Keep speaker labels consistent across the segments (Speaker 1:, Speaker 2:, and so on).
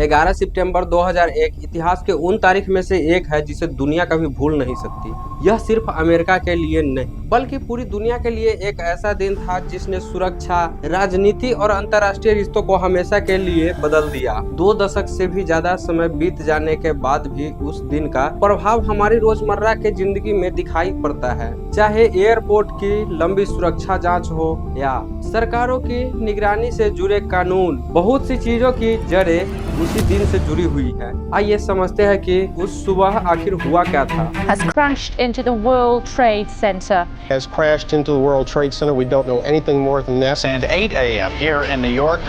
Speaker 1: 11 सितंबर 2001 इतिहास के उन तारीख में से एक है जिसे दुनिया कभी भूल नहीं सकती। यह सिर्फ अमेरिका के लिए नहीं बल्कि पूरी दुनिया के लिए एक ऐसा दिन था जिसने सुरक्षा, राजनीति और अंतर्राष्ट्रीय रिश्तों को हमेशा के लिए बदल दिया। 2 दशक से भी ज्यादा समय बीत जाने के बाद भी उस दिन का प्रभाव हमारी रोजमर्रा के जिंदगी में दिखाई पड़ता है। चाहे एयरपोर्ट की लंबी सुरक्षा जांच हो या सरकारों की निगरानी से जुड़े कानून, बहुत सी चीजों की जड़ें उसी दिन से जुड़ी हुई है। आइए समझते हैं कि उस सुबह आखिर हुआ क्या था।
Speaker 2: Has crashed into the World Trade Center.
Speaker 3: Has crashed into the World Trade Center. We don't know anything more than that.
Speaker 4: And 8 a.m. here in New York.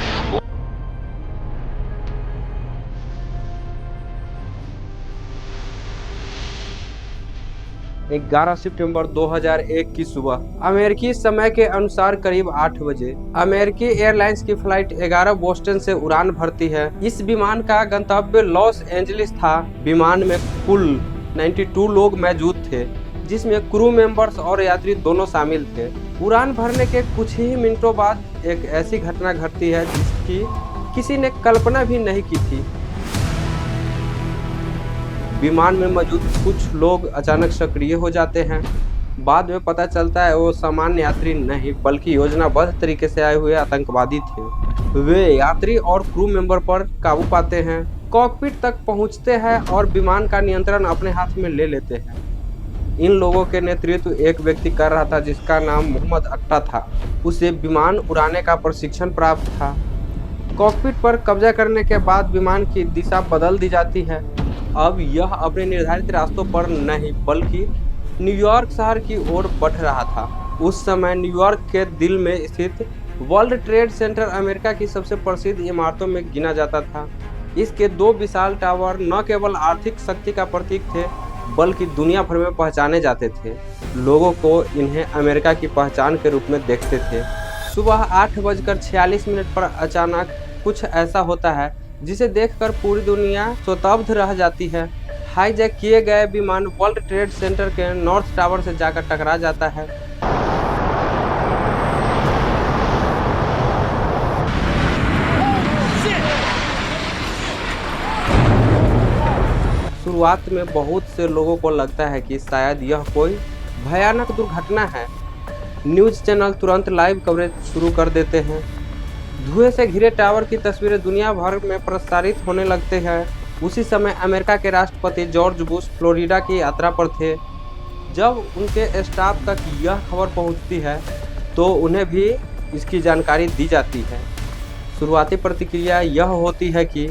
Speaker 1: 11 सितंबर 2001 की सुबह अमेरिकी समय के अनुसार करीब 8 बजे अमेरिकी एयरलाइंस की फ्लाइट 11 बोस्टन से उड़ान भरती है। इस विमान का गंतव्य लॉस एंजलिस था। विमान में कुल 92 लोग मौजूद थे, जिसमें क्रू मेंबर्स और यात्री दोनों शामिल थे। उड़ान भरने के कुछ ही मिनटों बाद एक ऐसी घटना घटती है जिसकी किसी ने कल्पना भी नहीं की थी। विमान में मौजूद कुछ लोग अचानक सक्रिय हो जाते हैं। बाद में पता चलता है वो सामान्य यात्री नहीं बल्कि योजनाबद्ध तरीके से आए हुए आतंकवादी थे। वे यात्री और क्रू मेंबर पर काबू पाते हैं, कॉकपिट तक पहुंचते हैं और विमान का नियंत्रण अपने हाथ में ले लेते हैं। इन लोगों के नेतृत्व एक व्यक्ति कर रहा था जिसका नाम मोहम्मद अट्टा था। उसे विमान उड़ाने का प्रशिक्षण प्राप्त था। कॉकपिट पर कब्जा करने के बाद विमान की दिशा बदल दी जाती है। अब यह अपने निर्धारित रास्तों पर नहीं बल्कि न्यूयॉर्क शहर की ओर बढ़ रहा था। उस समय न्यूयॉर्क के दिल में स्थित वर्ल्ड ट्रेड सेंटर अमेरिका की सबसे प्रसिद्ध इमारतों में गिना जाता था। इसके 2 विशाल टावर न केवल आर्थिक शक्ति का प्रतीक थे बल्कि दुनिया भर में पहचाने जाते थे। लोगों को इन्हें अमेरिका की पहचान के रूप में देखते थे। सुबह 8:46 पर अचानक कुछ ऐसा होता है जिसे देखकर पूरी दुनिया स्तब्ध रह जाती है। हाईजैक किए गए विमान वर्ल्ड ट्रेड सेंटर के नॉर्थ टावर से जाकर टकरा जाता है। शुरुआत में बहुत से लोगों को लगता है कि शायद यह कोई भयानक दुर्घटना है। न्यूज़ चैनल तुरंत लाइव कवरेज शुरू कर देते हैं। धुएं से घिरे टावर की तस्वीरें दुनिया भर में प्रसारित होने लगते हैं। उसी समय अमेरिका के राष्ट्रपति जॉर्ज बुश फ्लोरिडा की यात्रा पर थे। जब उनके स्टाफ तक यह खबर पहुंचती है तो उन्हें भी इसकी जानकारी दी जाती है। शुरुआती प्रतिक्रिया यह होती है कि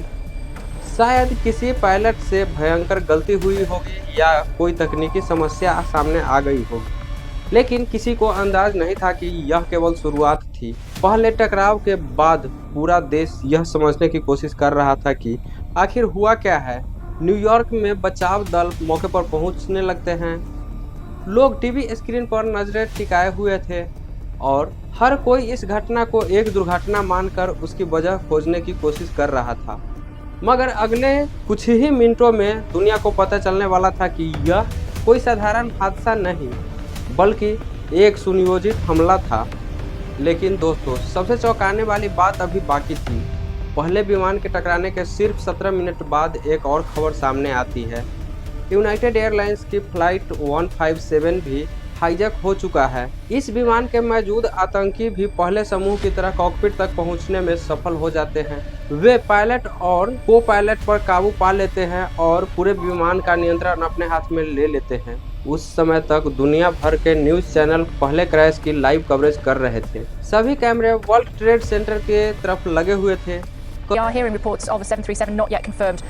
Speaker 1: शायद किसी पायलट से भयंकर गलती हुई होगी या कोई तकनीकी समस्या सामने आ गई होगी, लेकिन किसी को अंदाज नहीं था कि यह केवल शुरुआत थी। पहले टकराव के बाद पूरा देश यह समझने की कोशिश कर रहा था कि आखिर हुआ क्या है। न्यूयॉर्क में बचाव दल मौके पर पहुंचने लगते हैं। लोग टीवी स्क्रीन पर नजरें टिकाए हुए थे और हर कोई इस घटना को एक दुर्घटना मानकर उसकी वजह खोजने की कोशिश कर रहा था। मगर अगले कुछ ही मिनटों में दुनिया को पता चलने वाला था कि यह कोई साधारण हादसा नहीं बल्कि एक सुनियोजित हमला था। लेकिन दोस्तों, सबसे चौंकाने वाली बात अभी बाकी थी। पहले विमान के टकराने के सिर्फ 17 मिनट बाद एक और खबर सामने आती है। यूनाइटेड एयरलाइंस की फ्लाइट 157 भी हाईजैक हो चुका है। इस विमान के मौजूद आतंकी भी पहले समूह की तरह कॉकपिट तक पहुंचने में सफल हो जाते हैं। वे पायलट और को पायलट पर काबू पा लेते हैं और पूरे विमान का नियंत्रण अपने हाथ में ले लेते हैं। उस समय तक दुनिया भर के न्यूज़ चैनल पहले क्रैश की लाइव कवरेज कर रहे थे। सभी कैमरे वर्ल्ड ट्रेड सेंटर के तरफ लगे हुए थे।
Speaker 2: We are hearing reports of a 737 not yet confirmed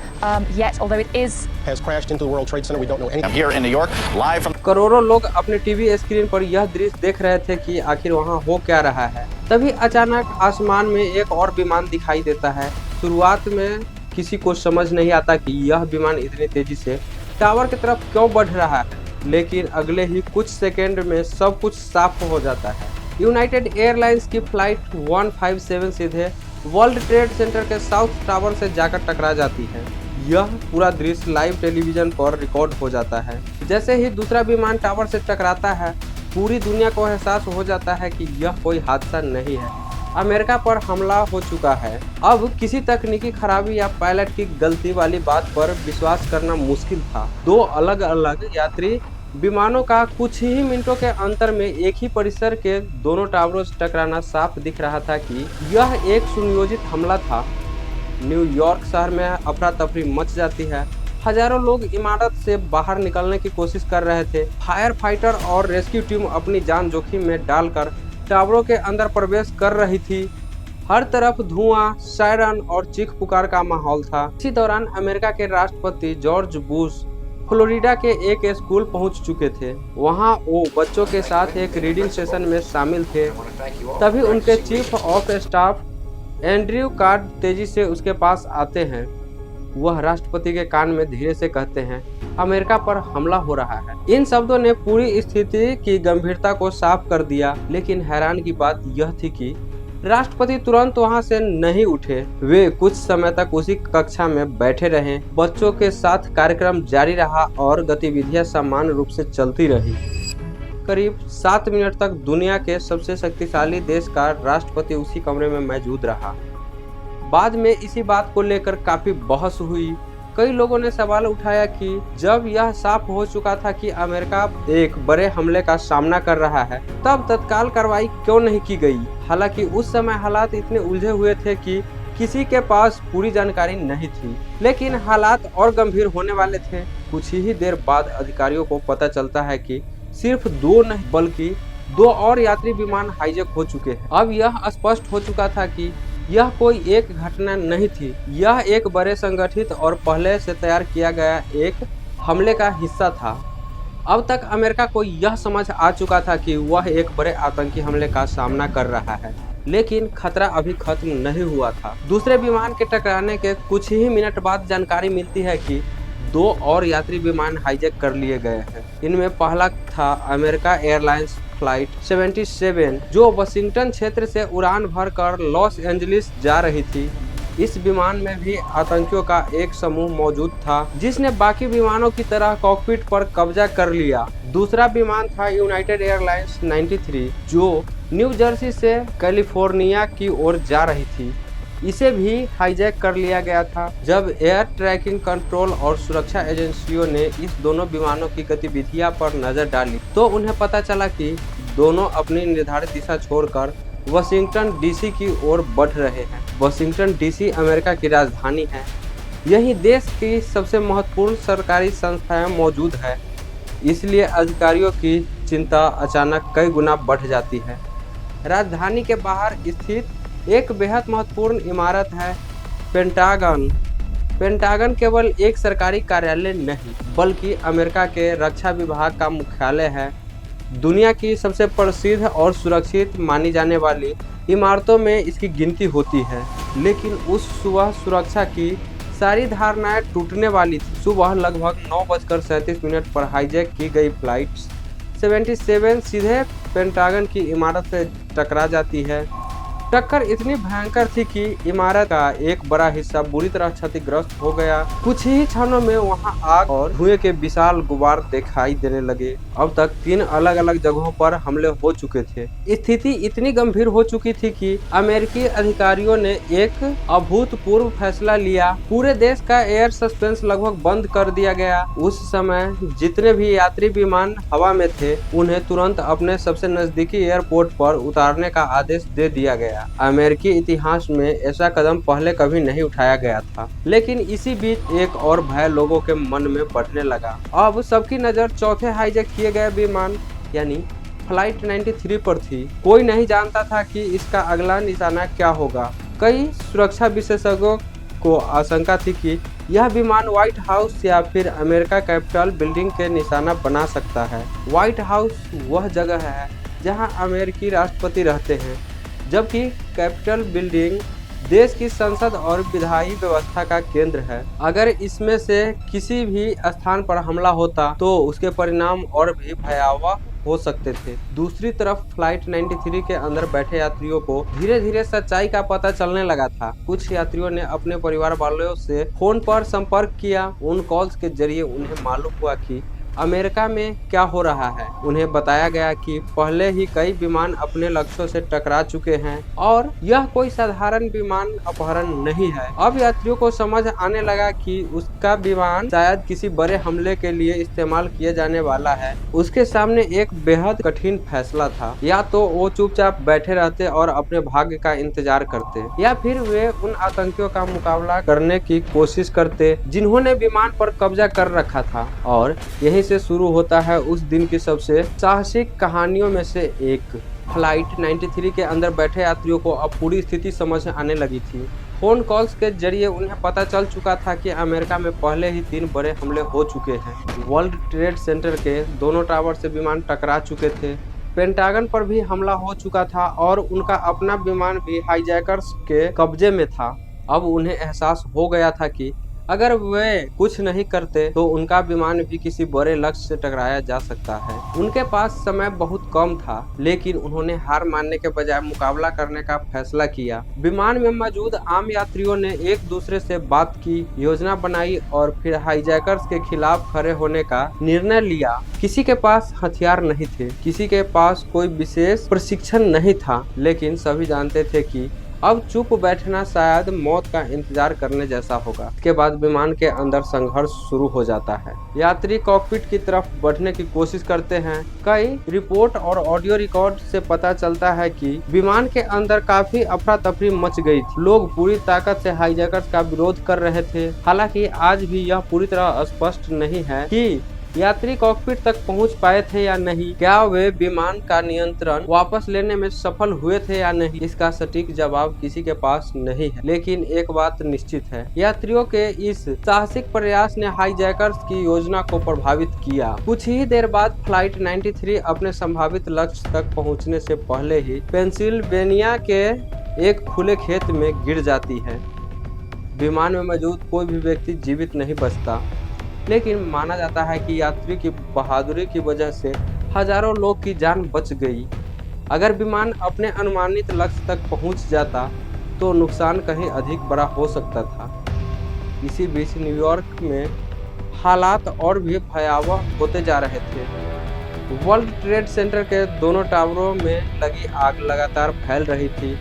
Speaker 2: yet, although it is
Speaker 3: Has crashed into the World Trade Center. We don't know anything.
Speaker 4: I'm here in New York, live from.
Speaker 1: करोड़ों लोग अपने TV screen पर यह दृश्य देख रहे थे कि आखिर वहां हो क्या रहा है। तभी अचानक आसमान में एक और विमान दिखाई देता है। शुरुआत में किसी को समझ नहीं आता कि यह विमान इतनी तेजी से टावर की तरफ क्यों बढ़ रहा है, लेकिन अगले ही कुछ सेकेंड में सब कुछ साफ हो जाता है। यूनाइटेड एयरलाइंस की फ्लाइट 157 सीधे वर्ल्ड ट्रेड सेंटर के साउथ टावर से जाकर टकरा जाती है। यह पूरा दृश्य लाइव टेलीविजन पर रिकॉर्ड हो जाता है। जैसे ही दूसरा विमान टावर से टकराता है, पूरी दुनिया को एहसास हो जाता है कि यह कोई हादसा नहीं है अमेरिका पर हमला हो चुका है। अब किसी तकनीकी खराबी या पायलट की गलती वाली बात पर विश्वास करना मुश्किल था। दो अलग अलग यात्री विमानों का कुछ ही मिनटों के अंतर में एक ही परिसर के दोनों टावरों से टकराना साफ दिख रहा था कि यह एक सुनियोजित हमला था। न्यूयॉर्क शहर में अफरा तफरी मच जाती है। हजारों लोग इमारत से बाहर निकलने की कोशिश कर रहे थे। फायर फाइटर और रेस्क्यू टीम अपनी जान जोखिम में डालकर टावरों के अंदर प्रवेश कर रही थी। हर तरफ धुआं, सायरन और चीख पुकार का माहौल था। इसी दौरान अमेरिका के राष्ट्रपति जॉर्ज बुश फ्लोरिडा के एक स्कूल पहुंच चुके थे। वहां वो बच्चों के साथ एक रीडिंग सेशन में शामिल थे। तभी उनके chief of staff Andrew card तेजी से उसके पास आते हैं। वह राष्ट्रपति के कान में धीरे से कहते हैं, अमेरिका पर हमला हो रहा है। इन शब्दों ने पूरी स्थिति की गंभीरता को साफ कर दिया। लेकिन हैरान की बात यह थी कि राष्ट्रपति तुरंत वहां से नहीं उठे। वे कुछ समय तक उसी कक्षा में बैठे रहे। बच्चों के साथ कार्यक्रम जारी रहा और गतिविधियां सामान्य रूप से चलती रही। करीब 7 मिनट तक दुनिया के सबसे शक्तिशाली देश का राष्ट्रपति उसी कमरे में मौजूद रहा। बाद में इसी बात को लेकर काफी बहस हुई। कई लोगों ने सवाल उठाया कि जब यह साफ हो चुका था कि अमेरिका एक बड़े हमले का सामना कर रहा है, तब तत्काल कार्रवाई क्यों नहीं की गई। हालांकि उस समय हालात इतने उलझे हुए थे कि किसी के पास पूरी जानकारी नहीं थी। लेकिन हालात और गंभीर होने वाले थे। कुछ ही देर बाद अधिकारियों को पता चलता है कि सिर्फ 2 नहीं बल्कि 2 और यात्री विमान हाईजैक हो चुके हैं। अब यह स्पष्ट हो चुका था कि यह कोई एक घटना नहीं थी। यह एक बड़े संगठित और पहले से तैयार किया गया एक हमले का हिस्सा था। अब तक अमेरिका को यह समझ आ चुका था कि वह एक बड़े आतंकी हमले का सामना कर रहा है। लेकिन खतरा अभी खत्म नहीं हुआ था। दूसरे विमान के टकराने के कुछ ही मिनट बाद जानकारी मिलती है कि 2 और यात्री विमान हाईजैक कर लिए गए हैं। इनमें पहला था अमेरिका एयरलाइंस फ्लाइट 77 जो वाशिंगटन क्षेत्र से उड़ान भरकर लॉस एंजलिस जा रही थी। इस विमान में भी आतंकियों का एक समूह मौजूद था जिसने बाकी विमानों की तरह कॉकपिट पर कब्जा कर लिया। दूसरा विमान था यूनाइटेड एयरलाइंस 93 जो न्यू जर्सी से कैलिफोर्निया की ओर जा रही थी। इसे भी हाईजैक कर लिया गया था। जब एयर ट्रैफिक कंट्रोल और सुरक्षा एजेंसियों ने इस दोनों विमानों की गतिविधियां पर नजर डाली तो उन्हें पता चला कि दोनों अपनी निर्धारित दिशा छोड़कर वाशिंगटन डीसी की ओर बढ़ रहे हैं। वाशिंगटन डीसी अमेरिका की राजधानी है। यही देश की सबसे महत्वपूर्ण सरकारी संस्थाएं मौजूद है। इसलिए अधिकारियों की चिंता अचानक कई गुना बढ़ जाती है। राजधानी के बाहर स्थित एक बेहद महत्वपूर्ण इमारत है पेंटागन। पेंटागन केवल एक सरकारी कार्यालय नहीं बल्कि अमेरिका के रक्षा विभाग का मुख्यालय है। दुनिया की सबसे प्रसिद्ध और सुरक्षित मानी जाने वाली इमारतों में इसकी गिनती होती है। लेकिन उस सुबह सुरक्षा की सारी धारणाएं टूटने वाली थी। सुबह लगभग 9:37 पर हाईजैक की गई फ्लाइट 77 सीधे पेंटागन की इमारत से टकरा जाती है। टक्कर इतनी भयंकर थी कि इमारत का एक बड़ा हिस्सा बुरी तरह क्षतिग्रस्त हो गया। कुछ ही क्षणों में वहां आग और धुएं के विशाल गुबार दिखाई देने लगे। अब तक 3 अलग अलग जगहों पर हमले हो चुके थे। स्थिति इतनी गंभीर हो चुकी थी कि अमेरिकी अधिकारियों ने एक अभूतपूर्व फैसला लिया। पूरे देश का एयर सस्पेंस लगभग बंद कर दिया गया। उस समय जितने भी यात्री विमान हवा में थे उन्हें तुरंत अपने सबसे नजदीकी एयरपोर्ट पर उतारने का आदेश दे दिया गया। अमेरिकी इतिहास में ऐसा कदम पहले कभी नहीं उठाया गया था। लेकिन इसी बीच एक और भय लोगों के मन में बढ़ने लगा। अब सबकी नजर चौथे हाईजैक किए गए विमान यानी फ्लाइट 93 पर थी। कोई नहीं जानता था कि इसका अगला निशाना क्या होगा। कई सुरक्षा विशेषज्ञों को आशंका थी कि यह विमान व्हाइट हाउस या फिर अमेरिका कैपिटल बिल्डिंग के निशाना बना सकता है। व्हाइट हाउस वह जगह है जहां अमेरिकी राष्ट्रपति रहते हैं, जबकि कैपिटल बिल्डिंग देश की संसद और विधायी व्यवस्था का केंद्र है। अगर इसमें से किसी भी स्थान पर हमला होता तो उसके परिणाम और भी भयावह हो सकते थे। दूसरी तरफ फ्लाइट 93 के अंदर बैठे यात्रियों को धीरे धीरे सच्चाई का पता चलने लगा था। कुछ यात्रियों ने अपने परिवार वालों से फोन पर संपर्क किया। उन कॉल्स के जरिए उन्हें मालूम हुआ कि अमेरिका में क्या हो रहा है। उन्हें बताया गया कि पहले ही कई विमान अपने लक्ष्यों से टकरा चुके हैं और यह कोई साधारण विमान अपहरण नहीं है। अब यात्रियों को समझ आने लगा कि उसका विमान शायद किसी बड़े हमले के लिए इस्तेमाल किया जाने वाला है। उसके सामने एक बेहद कठिन फैसला था, या तो वो चुपचाप बैठे रहते और अपने भाग्य का इंतजार करते, या फिर वे उन आतंकियों का मुकाबला करने की कोशिश करते जिन्होंने विमान पर कब्जा कर रखा था। और यहीं से शुरू होता है उस दिन की सबसे साहसिक कहानियों में से एक। फ्लाइट 93 के अंदर बैठे यात्रियों को अब पूरी स्थिति समझ आने लगी थी। फोन कॉल्स के जरिए उन्हें पता चल चुका था कि अमेरिका में पहले ही 3 बड़े हमले हो चुके हैं। वर्ल्ड ट्रेड सेंटर के दोनों टावर से विमान टकरा चुके थे, पेंटागन पर भी हमला हो चुका था और उनका अपना विमान भी हाईजैकर्स के कब्जे में था। अब उन्हें एहसास हो गया था कि अगर वे कुछ नहीं करते तो उनका विमान भी किसी बड़े लक्ष्य से टकराया जा सकता है। उनके पास समय बहुत कम था, लेकिन उन्होंने हार मानने के बजाय मुकाबला करने का फैसला किया। विमान में मौजूद आम यात्रियों ने एक दूसरे से बात की, योजना बनाई और फिर हाईजैकर्स के खिलाफ खड़े होने का निर्णय लिया। किसी के पास हथियार नहीं थे, किसी के पास कोई विशेष प्रशिक्षण नहीं था, लेकिन सभी जानते थे कि अब चुप बैठना शायद मौत का इंतजार करने जैसा होगा। इसके बाद विमान के अंदर संघर्ष शुरू हो जाता है। यात्री कॉकपिट की तरफ बढ़ने की कोशिश करते हैं। कई रिपोर्ट और ऑडियो रिकॉर्ड से पता चलता है कि विमान के अंदर काफी अफरा तफरी मच गई थी। लोग पूरी ताकत से हाईजैकर्स का विरोध कर रहे थे। हालांकि आज भी यह पूरी तरह स्पष्ट नहीं है कि यात्री कॉकपिट तक पहुंच पाए थे या नहीं। क्या वे विमान का नियंत्रण वापस लेने में सफल हुए थे या नहीं, इसका सटीक जवाब किसी के पास नहीं है। लेकिन एक बात निश्चित है, यात्रियों के इस साहसिक प्रयास ने हाईजैकर्स की योजना को प्रभावित किया। कुछ ही देर बाद फ्लाइट 93 अपने संभावित लक्ष्य तक पहुंचने से पहले ही पेंसिल्वेनिया के एक खुले खेत में गिर जाती है। विमान में मौजूद कोई भी व्यक्ति जीवित नहीं बचता, लेकिन माना जाता है कि यात्री की बहादुरी की वजह से हजारों लोग की जान बच गई। अगर विमान अपने अनुमानित लक्ष्य तक पहुंच जाता तो नुकसान कहीं अधिक बड़ा हो सकता था। इसी बीच न्यूयॉर्क में हालात और भी भयावह होते जा रहे थे। वर्ल्ड ट्रेड सेंटर के दोनों टावरों में लगी आग लगातार फैल रही थी।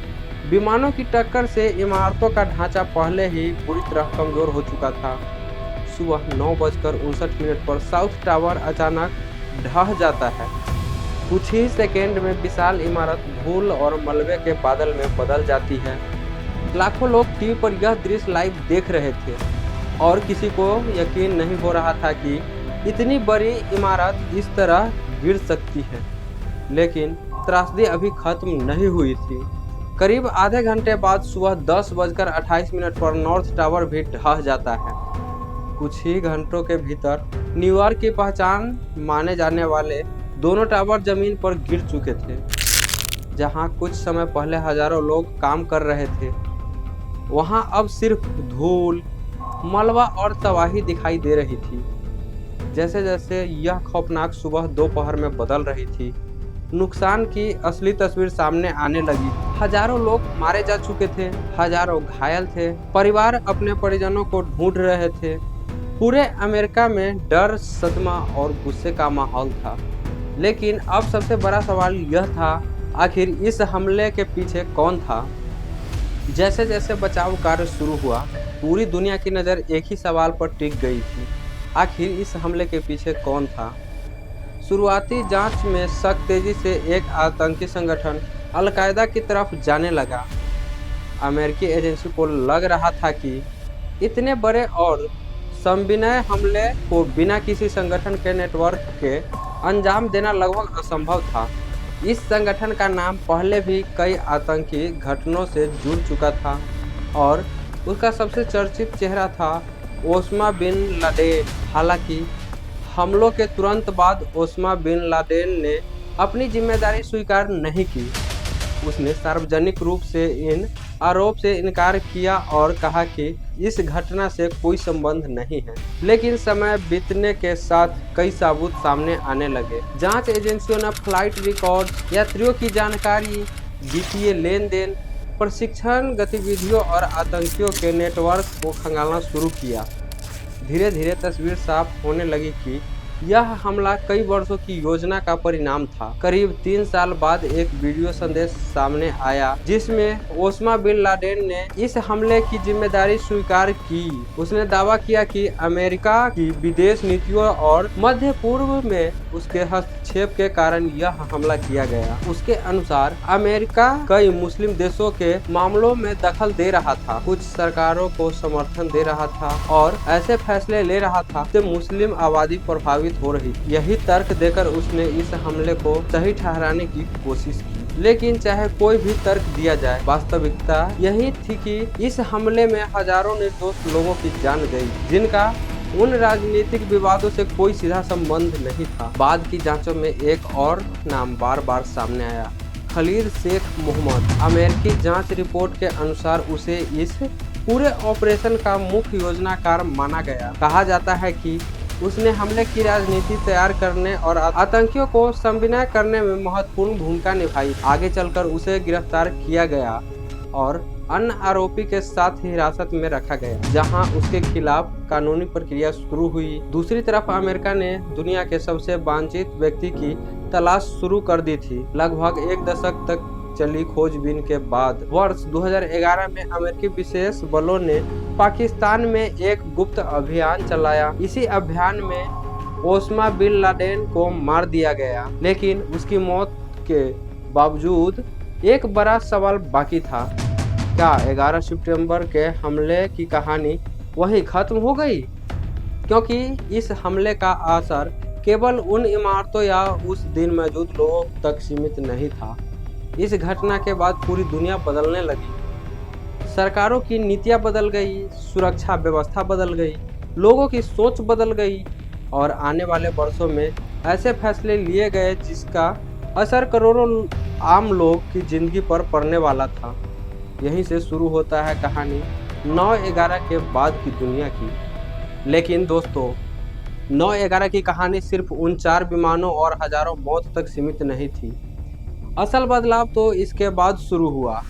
Speaker 1: विमानों की टक्कर से इमारतों का ढांचा पहले ही पूरी तरह कमजोर हो चुका था। सुबह 9:59 पर साउथ टावर अचानक ढह जाता है। कुछ ही सेकेंड में विशाल इमारत धूल और मलबे के बादल में बदल जाती है। लाखों लोग टीवी पर यह दृश्य लाइव देख रहे थे और किसी को यकीन नहीं हो रहा था कि इतनी बड़ी इमारत इस तरह गिर सकती है। लेकिन त्रासदी अभी खत्म नहीं हुई थी। करीब आधे घंटे बाद सुबह 10:28 पर नॉर्थ टावर भी ढह जाता है। कुछ ही घंटों के भीतर न्यूयॉर्क की पहचान माने जाने वाले दोनों टावर जमीन पर गिर चुके थे। जहां कुछ समय पहले हजारों लोग काम कर रहे थे, वहां अब सिर्फ धूल, मलबा और तबाही दिखाई दे रही थी। जैसे जैसे यह खौफनाक सुबह दोपहर में बदल रही थी, नुकसान की असली तस्वीर सामने आने लगी। हजारों लोग मारे जा चुके थे, हजारों घायल थे, परिवार अपने परिजनों को ढूंढ रहे थे। पूरे अमेरिका में डर, सदमा और गुस्से का माहौल था। लेकिन अब सबसे बड़ा सवाल यह था, आखिर इस हमले के पीछे कौन था? जैसे जैसे बचाव कार्य शुरू हुआ, पूरी दुनिया की नज़र एक ही सवाल पर टिक गई थी, आखिर इस हमले के पीछे कौन था? शुरुआती जांच में शक तेजी से एक आतंकी संगठन अल-कायदा की तरफ जाने लगा। अमेरिकी एजेंसी को लग रहा था कि इतने बड़े और संविनय हमले को बिना किसी संगठन के नेटवर्क के अंजाम देना लगभग असंभव था। इस संगठन का नाम पहले भी कई आतंकी घटनाओं से जुड़ चुका था और उसका सबसे चर्चित चेहरा था ओसामा बिन लादेन। हालांकि हमलों के तुरंत बाद ओसामा बिन लादेन ने अपनी जिम्मेदारी स्वीकार नहीं की। उसने सार्वजनिक रूप से इन आरोप से इनकार किया और कहा कि इस घटना से कोई संबंध नहीं है। लेकिन समय बीतने के साथ कई सबूत सामने आने लगे। जांच एजेंसियों ने फ्लाइट रिकॉर्ड, यात्रियों की जानकारी, वित्तीय लेन देन, प्रशिक्षण गतिविधियों और आतंकियों के नेटवर्क को खंगालना शुरू किया। धीरे धीरे तस्वीर साफ होने लगी कि यह हमला कई वर्षों की योजना का परिणाम था। करीब 3 साल बाद एक वीडियो संदेश सामने आया जिसमें ओसामा बिन लादेन ने इस हमले की जिम्मेदारी स्वीकार की। उसने दावा किया कि अमेरिका की विदेश नीतियों और मध्य पूर्व में उसके हस्तक्षेप के कारण यह हमला किया गया। उसके अनुसार अमेरिका कई मुस्लिम देशों के मामलों में दखल दे रहा था, कुछ सरकारों को समर्थन दे रहा था और ऐसे फैसले ले रहा था जिससे मुस्लिम आबादी प्रभावित हो रही। यही तर्क देकर उसने इस हमले को सही ठहराने की कोशिश की। लेकिन चाहे कोई भी तर्क दिया जाए, वास्तविकता यही थी कि इस हमले में हजारों निर्दोष लोगों की जान गई, जिनका उन राजनीतिक विवादों से कोई सीधा संबंध नहीं था। बाद की जांचों में एक और नाम बार बार सामने आया, खलीद शेख मोहम्मद। अमेरिकी जांच रिपोर्ट के अनुसार उसे इस पूरे ऑपरेशन का मुख्य योजनाकार माना गया। कहा जाता है कि उसने हमले की राजनीति तैयार करने और आतंकियों को संविनय करने में महत्वपूर्ण भूमिका निभाई। आगे चलकर उसे गिरफ्तार किया गया और अन्य आरोपी के साथ हिरासत में रखा गया, जहां उसके खिलाफ कानूनी प्रक्रिया शुरू हुई। दूसरी तरफ अमेरिका ने दुनिया के सबसे वांछित व्यक्ति की तलाश शुरू कर दी थी। लगभग एक दशक तक चली खोजबीन के बाद वर्ष 2011 में अमेरिकी विशेष बलों ने पाकिस्तान में एक गुप्त अभियान चलाया। इसी अभियान में ओसामा बिन लादेन को मार दिया गया, लेकिन उसकी मौत के बावजूद एक बड़ा सवाल बाकी था। क्या 11 सितंबर के हमले की कहानी वहीं खत्म हो गई? क्योंकि इस हमले का असर केवल उन इमारतों या उस दिन मौजूद लोगों तक सीमित नहीं था। इस घटना के बाद पूरी दुनिया बदलने लगी। सरकारों की नीतियां बदल गई, सुरक्षा व्यवस्था बदल गई, लोगों की सोच बदल गई और आने वाले वर्षों में ऐसे फैसले लिए गए जिसका असर करोड़ों आम लोग की जिंदगी पर पड़ने वाला था। यहीं से शुरू होता है कहानी 9/11 के बाद की दुनिया की। लेकिन दोस्तों, 9/11 की कहानी सिर्फ उन 4 विमानों और हजारों मौत तक सीमित नहीं थी। असल बदलाव तो इसके बाद शुरू हुआ,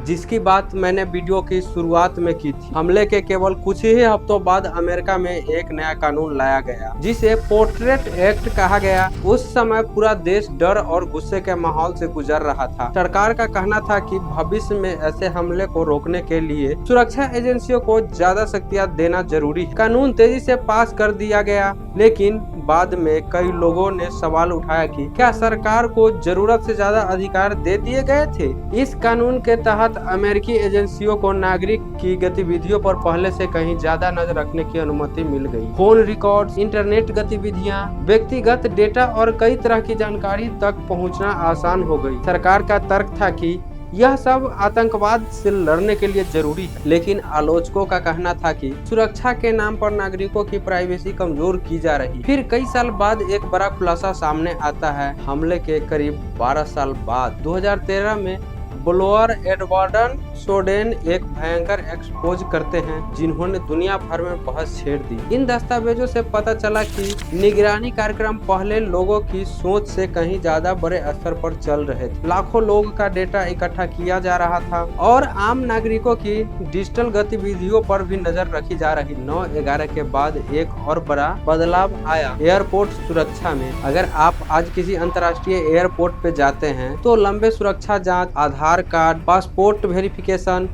Speaker 1: जिसकी बात मैंने वीडियो की शुरुआत में की थी। हमले के केवल कुछ ही हफ्तों बाद अमेरिका में एक नया कानून लाया गया, जिसे पोर्ट्रेट एक्ट कहा गया। उस समय पूरा देश डर और गुस्से के माहौल से गुजर रहा था। सरकार का कहना था कि भविष्य में ऐसे हमले को रोकने के लिए सुरक्षा एजेंसियों को ज्यादा शक्तियां देना जरूरी है। कानून तेजी से पास कर दिया गया, लेकिन बाद में कई लोगों ने सवाल उठाया कि क्या सरकार को जरूरत से ज्यादा अधिकार दे दिए गए थे। इस कानून के तहत अमेरिकी एजेंसियों को नागरिक की गतिविधियों पर पहले से कहीं ज्यादा नजर रखने की अनुमति मिल गई। फोन रिकॉर्ड्स, इंटरनेट गतिविधियां, व्यक्तिगत डेटा और कई तरह की जानकारी तक पहुंचना आसान हो गई। सरकार का तर्क था कि यह सब आतंकवाद से लड़ने के लिए जरूरी है, लेकिन आलोचकों का कहना था कि सुरक्षा के नाम पर नागरिकों की प्राइवेसी कमजोर की जा रही। फिर कई साल बाद एक बड़ा खुलासा सामने आता है। हमले के करीब 12 साल बाद 2013 में ब्लोअर एडवर्ड स्नोडेन एक भयंकर एक्सपोज करते हैं, जिन्होंने दुनिया भर में बहस छेड़ दी। इन दस्तावेजों से पता चला कि निगरानी कार्यक्रम पहले लोगों की सोच से कहीं ज्यादा बड़े स्तर पर चल रहे थे। लाखों लोगों का डेटा इकट्ठा किया जा रहा था और आम नागरिकों की डिजिटल गतिविधियों पर भी नजर रखी जा रही। 9/11 के बाद एक और बड़ा बदलाव आया एयरपोर्ट सुरक्षा में। अगर आप आज किसी अंतर्राष्ट्रीय एयरपोर्ट पे जाते हैं तो लंबे सुरक्षा जांच, आधार कार्ड, पासपोर्ट वेरिफिकेशन,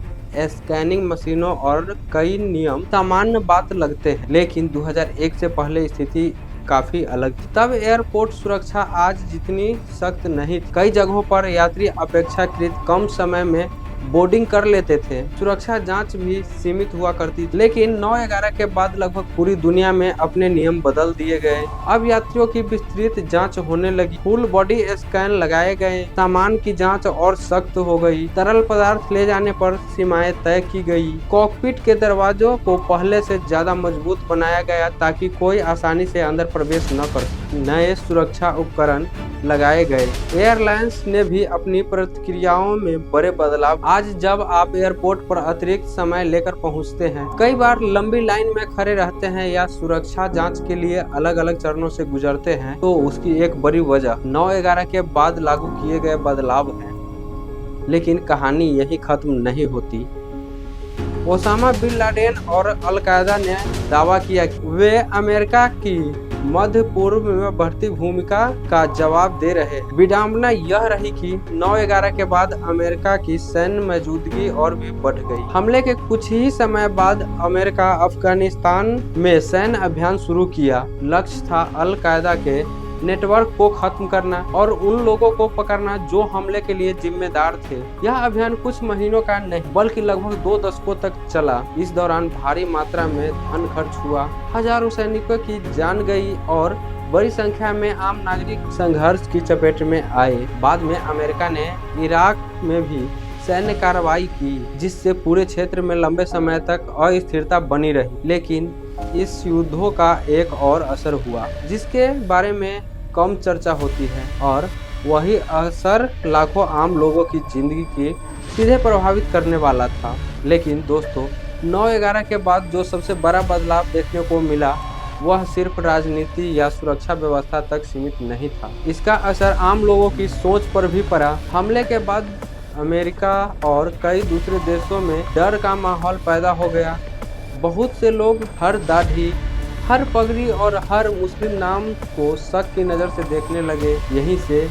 Speaker 1: स्कैनिंग मशीनों और कई नियम सामान्य बात लगते हैं, लेकिन 2001 से पहले स्थिति काफी अलग थी। तब एयरपोर्ट सुरक्षा आज जितनी सख्त नहीं थी। कई जगहों पर यात्री अपेक्षाकृत कम समय में बोर्डिंग कर लेते थे। सुरक्षा जांच भी सीमित हुआ करती थी, लेकिन 9/11 के बाद लगभग पूरी दुनिया में अपने नियम बदल दिए गए। अब यात्रियों की विस्तृत जांच होने लगी, फुल बॉडी स्कैन लगाए गए, सामान की जांच और सख्त हो गई, तरल पदार्थ ले जाने पर सीमाएं तय की गई, कॉकपिट के दरवाजों को पहले से ज्यादा मजबूत बनाया गया ताकि कोई आसानी से अंदर प्रवेश न कर सके। नए सुरक्षा उपकरण लगाए गए। एयरलाइंस ने भी अपनी प्रतिक्रियाओं में बड़े बदलाव। आज जब आप एयरपोर्ट पर अतिरिक्त समय लेकर पहुंचते हैं, कई बार लंबी लाइन में खड़े रहते हैं या सुरक्षा जांच के लिए अलग अलग चरणों से गुजरते हैं, तो उसकी एक बड़ी वजह 9/11 के बाद लागू किए गए बदलाव है। लेकिन कहानी यही खत्म नहीं होती। ओसामा बिन लादेन और अल कायदा ने दावा किया कि वे अमेरिका की मध्य पूर्व में बढ़ती भूमिका का जवाब दे रहे हैं। विडंबना यह रही कि 9/11 के बाद अमेरिका की सैन्य मौजूदगी और भी बढ़ गई। हमले के कुछ ही समय बाद अमेरिका अफगानिस्तान में सैन्य अभियान शुरू किया। लक्ष्य था अल कायदा के नेटवर्क को खत्म करना और उन लोगों को पकड़ना जो हमले के लिए जिम्मेदार थे। यह अभियान कुछ महीनों का नहीं बल्कि लगभग 2 दशकों तक चला। इस दौरान भारी मात्रा में धन खर्च हुआ, हजारों सैनिकों की जान गई और बड़ी संख्या में आम नागरिक संघर्ष की चपेट में आए। बाद में अमेरिका ने इराक में भी सैन्य कार्रवाई की, जिससे पूरे क्षेत्र में लंबे समय तक अस्थिरता बनी रही। लेकिन इस युद्धों का एक और असर हुआ जिसके बारे में कम चर्चा होती है, और वही असर लाखों आम लोगों की जिंदगी के सीधे प्रभावित करने वाला था। लेकिन दोस्तों, 9/11 के बाद जो सबसे बड़ा बदलाव देखने को मिला वह सिर्फ राजनीति या सुरक्षा व्यवस्था तक सीमित नहीं था। इसका असर आम लोगों की सोच पर भी पड़ा। हमले के बाद अमेरिका और कई दूसरे देशों में डर का माहौल पैदा हो गया। बहुत से लोग हर दाढ़ी, हर पगड़ी और हर मुस्लिम नाम को शक की नज़र से देखने लगे। यहीं से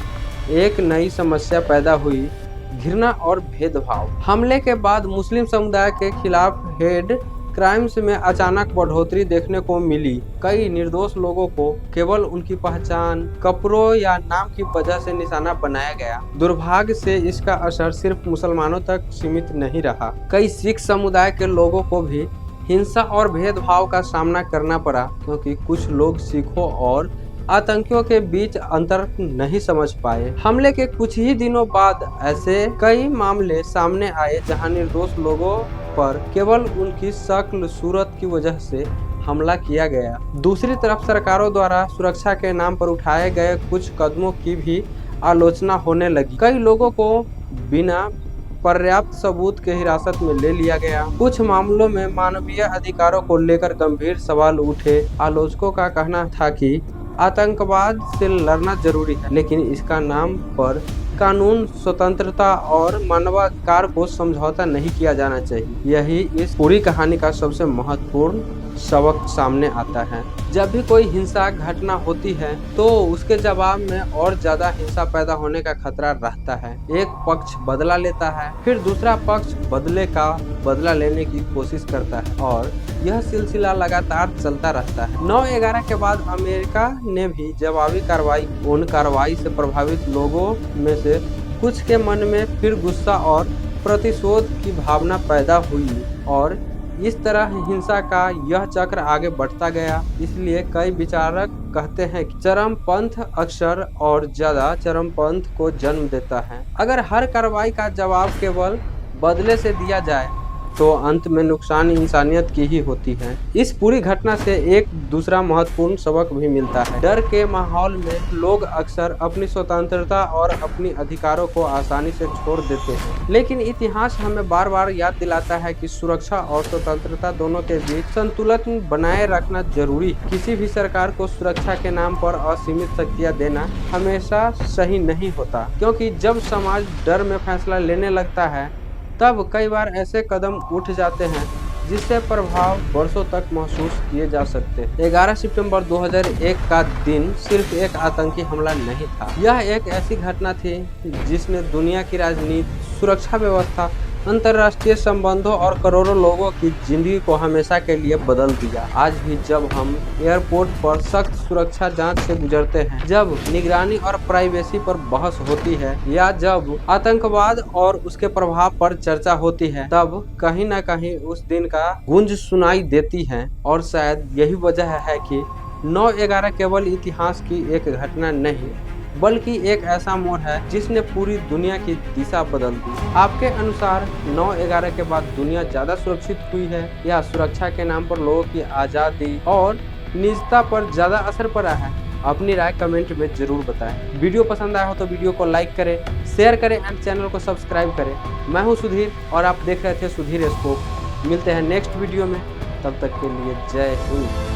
Speaker 1: एक नई समस्या पैदा हुई, घृणा और भेदभाव। हमले के बाद मुस्लिम समुदाय के खिलाफ हेड क्राइम्स में अचानक बढ़ोतरी देखने को मिली। कई निर्दोष लोगों को केवल उनकी पहचान, कपड़ों या नाम की वजह से निशाना बनाया गया। दुर्भाग्य से इसका असर सिर्फ मुसलमानों तक सीमित नहीं रहा। कई सिख समुदाय के लोगों को भी हिंसा और भेदभाव का सामना करना पड़ा, क्योंकि कुछ लोग सिखों और आतंकियों के बीच अंतर नहीं समझ पाए। हमले के कुछ ही दिनों बाद ऐसे कई मामले सामने आए जहां निर्दोष लोगों पर केवल उनकी शक्ल सूरत की वजह से हमला किया गया। दूसरी तरफ सरकारों द्वारा सुरक्षा के नाम पर उठाए गए कुछ कदमों की भी आलोचना होने लगी। कई लोगों को बिना पर्याप्त सबूत के हिरासत में ले लिया गया। कुछ मामलों में मानवीय अधिकारों को लेकर गंभीर सवाल उठे। आलोचकों का कहना था कि आतंकवाद से लड़ना जरूरी है, लेकिन इसका नाम पर कानून, स्वतंत्रता और मानवाधिकार को समझौता नहीं किया जाना चाहिए। यही इस पूरी कहानी का सबसे महत्वपूर्ण सबक सामने आता है। जब भी कोई हिंसा घटना होती है तो उसके जवाब में और ज्यादा हिंसा पैदा होने का खतरा रहता है। एक पक्ष बदला लेता है, फिर दूसरा पक्ष बदले का बदला लेने की कोशिश करता है और यह सिलसिला लगातार चलता रहता है। 9/11 के बाद अमेरिका ने भी जवाबी कार्रवाई। उन कार्रवाई से प्रभावित लोगों में से कुछ के मन में फिर गुस्सा और प्रतिशोध की भावना पैदा हुई और इस तरह हिंसा का यह चक्र आगे बढ़ता गया। इसलिए कई विचारक कहते हैं कि चरमपंथ अक्सर और ज्यादा चरमपंथ को जन्म देता है। अगर हर कार्रवाई का जवाब केवल बदले से दिया जाए तो अंत में नुकसान इंसानियत की ही होती है। इस पूरी घटना से एक दूसरा महत्वपूर्ण सबक भी मिलता है। डर के माहौल में लोग अक्सर अपनी स्वतंत्रता और अपनी अधिकारों को आसानी से छोड़ देते हैं, लेकिन इतिहास हमें बार बार याद दिलाता है कि सुरक्षा और स्वतंत्रता दोनों के बीच संतुलन बनाए रखना जरूरी है। किसी भी सरकार को सुरक्षा के नाम पर असीमित शक्तियाँ देना हमेशा सही नहीं होता, क्योंकि जब समाज डर में फैसला लेने लगता है तब कई बार ऐसे कदम उठ जाते हैं जिससे प्रभाव वर्षों तक महसूस किए जा सकते हैं। 11 सितंबर 2001 का दिन सिर्फ एक आतंकी हमला नहीं था, यह एक ऐसी घटना थी जिसने दुनिया की राजनीति, सुरक्षा व्यवस्था, अंतर्राष्ट्रीय संबंधों और करोड़ों लोगों की जिंदगी को हमेशा के लिए बदल दिया। आज भी जब हम एयरपोर्ट पर सख्त सुरक्षा जांच से गुजरते हैं, जब निगरानी और प्राइवेसी पर बहस होती है या जब आतंकवाद और उसके प्रभाव पर चर्चा होती है, तब कहीं न कहीं उस दिन का गूंज सुनाई देती है। और शायद यही वजह है कि 9/11 केवल इतिहास की एक घटना नहीं बल्कि एक ऐसा मोड़ है जिसने पूरी दुनिया की दिशा बदल दी। आपके अनुसार 9/11 के बाद दुनिया ज्यादा सुरक्षित हुई है या सुरक्षा के नाम पर लोगों की आज़ादी और निजता पर ज्यादा असर पड़ा है? अपनी राय कमेंट में जरूर बताएं। वीडियो पसंद आया हो तो वीडियो को लाइक करें, शेयर करें एंड चैनल को सब्सक्राइब करें। मैं हूं सुधीर और आप देख रहे थे सुधीर स्कोप। मिलते हैं नेक्स्ट वीडियो में, तब तक के लिए जय हिंद।